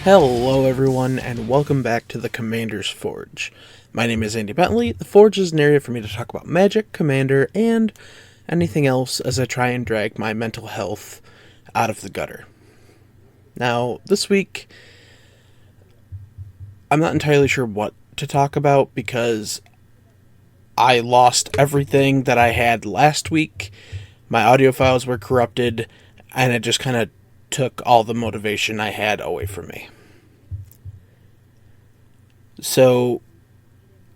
Hello everyone, and welcome back to the Commander's Forge. My name is Andy Bentley. The Forge is an area for me to talk about Magic, Commander, and anything else as I try and drag my mental health out of the gutter. Now, this week, I'm not entirely sure what to talk about because I lost everything that I had last week. My audio files were corrupted, and it just kind of took all the motivation I had away from me. So,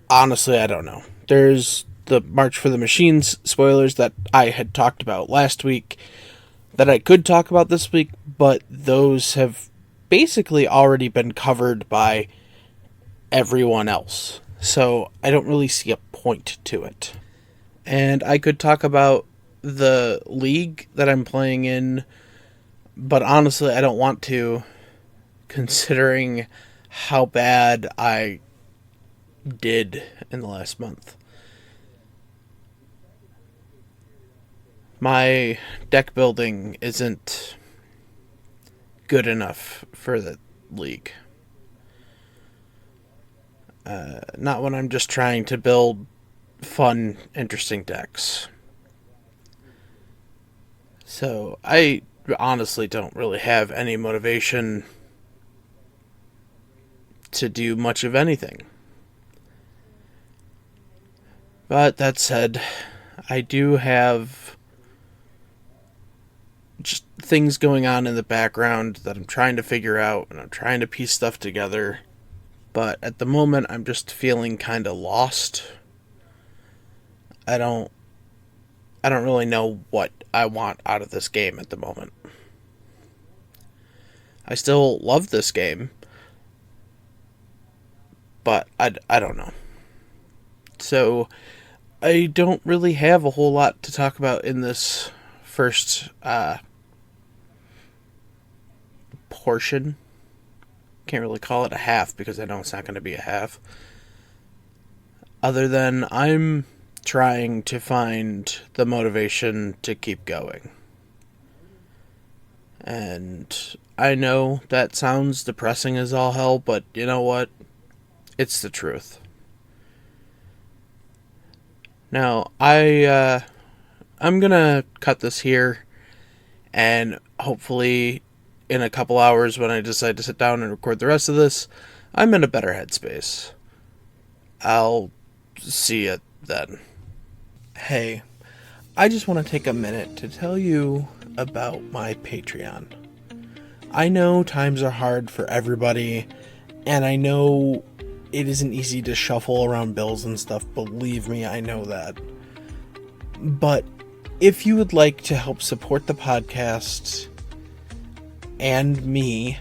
honestly, I don't know. There's the March for the Machines spoilers that I had talked about last week that I could talk about this week, but those have basically already been covered by everyone else. So, I don't really see a point to it. And I could talk about the league that I'm playing in, but honestly, I don't want to, considering how bad I did in the last month. My deck building isn't good enough for the league. Not when I'm just trying to build fun, interesting decks. So, I honestly don't really have any motivation to do much of anything. But that said, I do have just things going on in the background that I'm trying to figure out, and I'm trying to piece stuff together. But at the moment, I'm just feeling kind of lost. I don't really know what I want out of this game at the moment. I still love this game, but I don't know. So, I don't really have a whole lot to talk about in this first portion. Can't really call it a half because I know it's not going to be a half. Other than I'm trying to find the motivation to keep going. And I know that sounds depressing as all hell, but you know what? It's the truth. Now, I'm gonna cut this here, and hopefully in a couple hours when I decide to sit down and record the rest of this, I'm in a better headspace. I'll see you then. Hey, I just want to take a minute to tell you about my Patreon. I know times are hard for everybody, and I know it isn't easy to shuffle around bills and stuff, believe me, I know that. But if you would like to help support the podcast and me,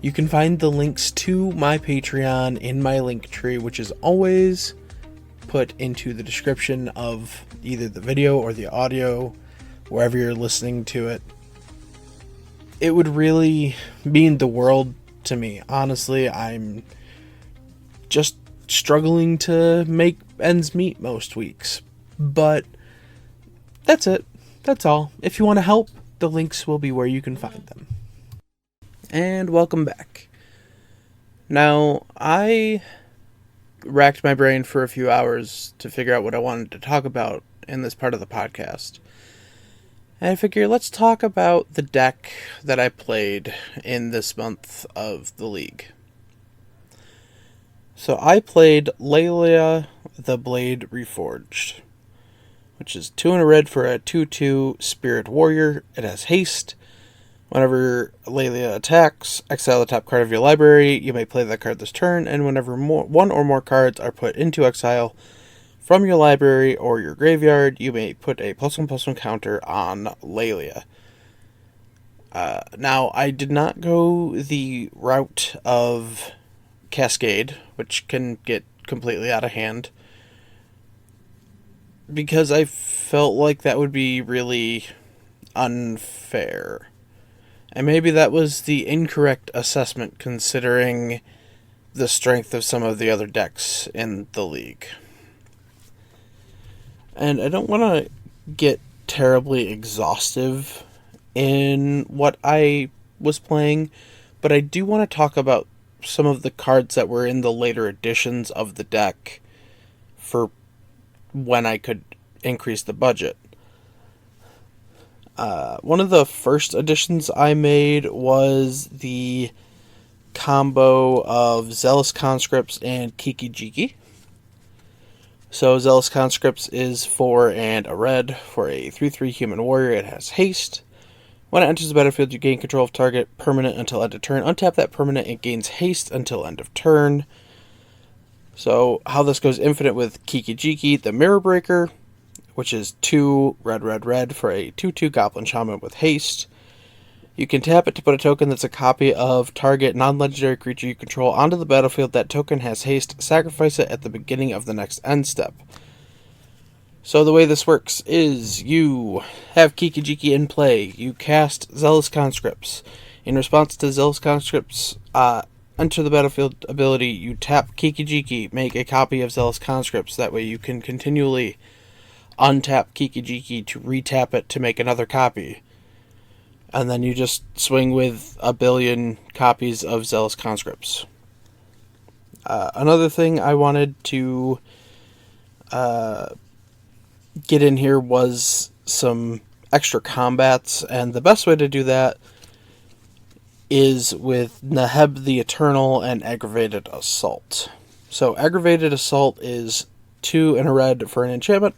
you can find the links to my Patreon in my link tree, which is always put into the description of either the video or the audio, wherever you're listening to it. It would really mean the world to me. Honestly, I'm just struggling to make ends meet most weeks. But that's it. That's all. If you want to help, the links will be where you can find them. And welcome back. Now, I racked my brain for a few hours to figure out what I wanted to talk about in this part of the podcast. And I figure let's talk about the deck that I played in this month of the league. So I played Lelia the Blade Reforged, which is 2 in a red for a 2/2 Spirit Warrior. It has haste. Whenever Lelia attacks, exile the top card of your library. You may play that card this turn, and whenever one or more cards are put into exile from your library or your graveyard, you may put a +1/+1 counter on Lelia. Now, I did not go the route of Cascade, which can get completely out of hand, because I felt like that would be really unfair. And maybe that was the incorrect assessment considering the strength of some of the other decks in the league. And I don't want to get terribly exhaustive in what I was playing, but but I do want to talk about some of the cards that were in the later editions of the deck for when I could increase the budget. One of the first additions I made was the combo of Zealous Conscripts and Kiki-Jiki. So Zealous Conscripts is 4 and a red for a 3/3 human warrior. It has haste. When it enters the battlefield, you gain control of target permanent until end of turn. Untap that permanent, it gains haste until end of turn. So how this goes infinite with Kiki-Jiki, the Mirror Breaker, which is 2 red for a 2/2 Goblin Shaman with haste. You can tap it to put a token that's a copy of target non-legendary creature you control onto the battlefield. That token has haste. Sacrifice it at the beginning of the next end step. So the way this works is you have Kiki-Jiki in play. You cast Zealous Conscripts. In response to Zealous Conscripts, enter the battlefield ability, you tap Kiki-Jiki, make a copy of Zealous Conscripts. That way you can continually untap Kiki-Jiki to retap it to make another copy. And then you just swing with a billion copies of Zealous Conscripts. Another thing I wanted to get in here was some extra combats, and the best way to do that is with Neheb the Eternal and Aggravated Assault. So Aggravated Assault is 2 and a red for an enchantment.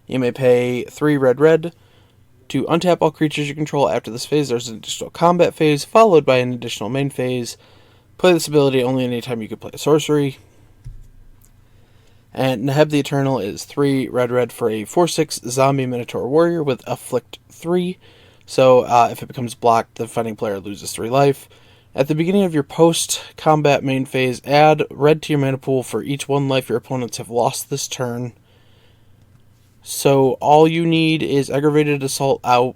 You may pay 3 red to untap all creatures you control. After this phase, there's an additional combat phase, followed by an additional main phase. Play this ability only anytime you can play a sorcery. And Neheb the Eternal is 3 red for a 4/6 zombie Minotaur warrior with Afflict 3. So if it becomes blocked, the fighting player loses 3 life. At the beginning of your post-combat main phase, add red to your mana pool for each 1 life your opponents have lost this turn. So all you need is Aggravated Assault out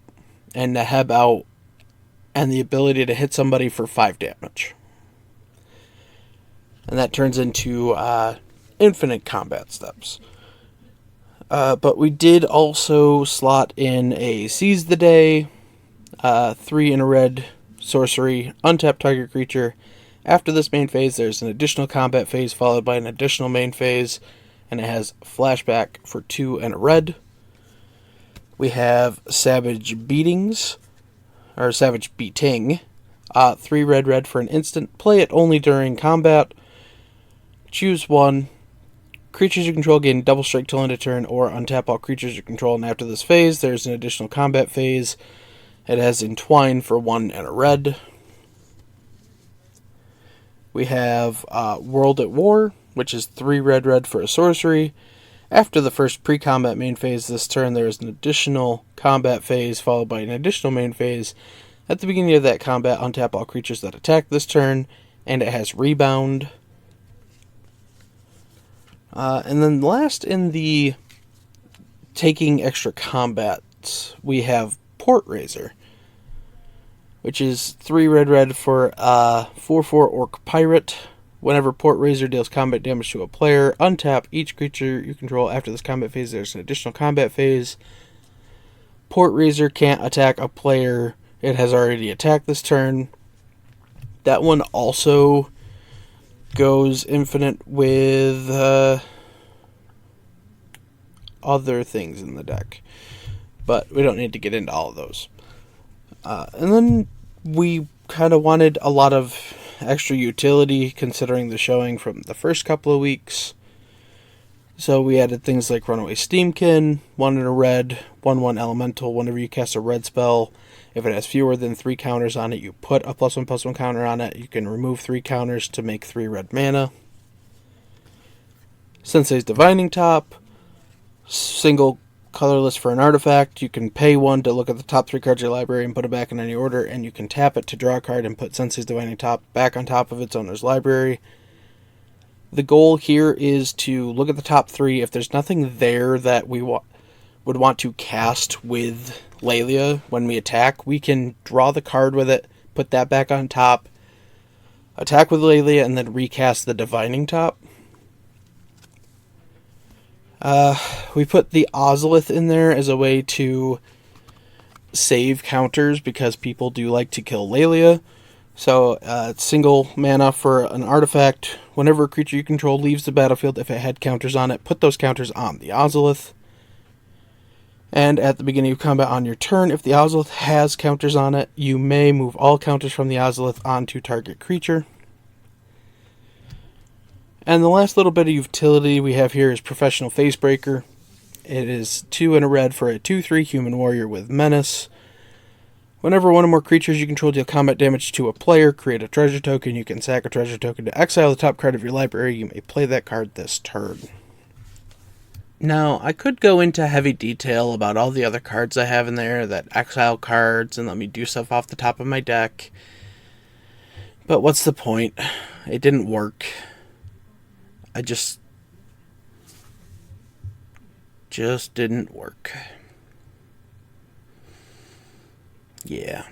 and Neheb out and the ability to hit somebody for 5 damage. And that turns into infinite combat steps. But we did also slot in a Seize the Day, 3 in a red sorcery, untap target creature. After this main phase, there's an additional combat phase followed by an additional main phase, and it has flashback for 2 and a red. We have Savage Beatings, or Savage Beating, 3 red for an instant. Play it only during combat. Choose 1. Creatures you control gain double strike till end of turn, or untap all creatures you control. And after this phase, there's an additional combat phase. It has Entwine for 1 and a red. We have World at War, which is 3 red for a sorcery. After the first pre-combat main phase this turn, there is an additional combat phase followed by an additional main phase. At the beginning of that combat, untap all creatures that attack this turn, and it has Rebound. And then last in the taking extra combats, we have Portraiser, which is 3 red for a 4/4 Orc Pirate. Whenever Portraiser deals combat damage to a player, untap each creature you control. After this combat phase, there's an additional combat phase. Portraiser can't attack a player it has already attacked this turn. That one also goes infinite with other things in the deck, but we don't need to get into all of those. And then we kind of wanted a lot of extra utility considering the showing from the first couple of weeks. So we added things like Runaway Steamkin, 1 in a red, 1/1 elemental. Whenever you cast a red spell, if it has fewer than 3 counters on it, you put a +1/+1 counter on it. You can remove 3 counters to make 3 red mana. Sensei's Divining Top, single colorless for an artifact. You can pay 1 to look at the top 3 cards of your library and put it back in any order, and you can tap it to draw a card and put Sensei's Divining Top back on top of its owner's library. The goal here is to look at the top 3. If there's nothing there that we would want to cast with Laelia when we attack, we can draw the card with it, put that back on top, attack with Laelia, and then recast the Divining Top. We put the Ozolith in there as a way to save counters because people do like to kill Laelia. So, it's single mana for an artifact. Whenever a creature you control leaves the battlefield, if it had counters on it, put those counters on the Ozolith. And at the beginning of combat on your turn, if the Ozolith has counters on it, you may move all counters from the Ozolith onto target creature. And the last little bit of utility we have here is Professional Facebreaker. It is 2 and a red for a 2/3 human warrior with menace. Whenever one or more creatures you control deal combat damage to a player, create a treasure token. You can sack a treasure token to exile the top card of your library. You may play that card this turn. Now, I could go into heavy detail about all the other cards I have in there that exile cards and let me do stuff off the top of my deck. But what's the point? It didn't work. I just didn't work. Yeah.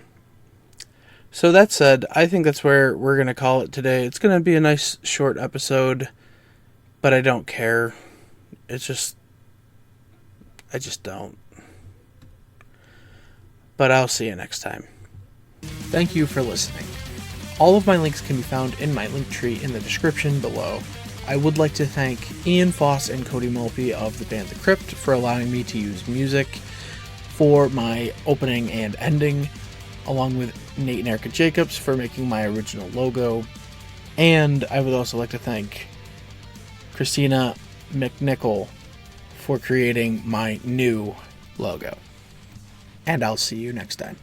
So that said, I think that's where we're going to call it today. It's going to be a nice short episode, but I don't care. I just don't. But I'll see you next time. Thank you for listening. All of my links can be found in my link tree in the description below. I would like to thank Ian Foss and Cody Mulpey of the band The Crypt for allowing me to use music for my opening and ending, along with Nate and Erica Jacobs for making my original logo. And I would also like to thank Christina McNichol for creating my new logo. And I'll see you next time.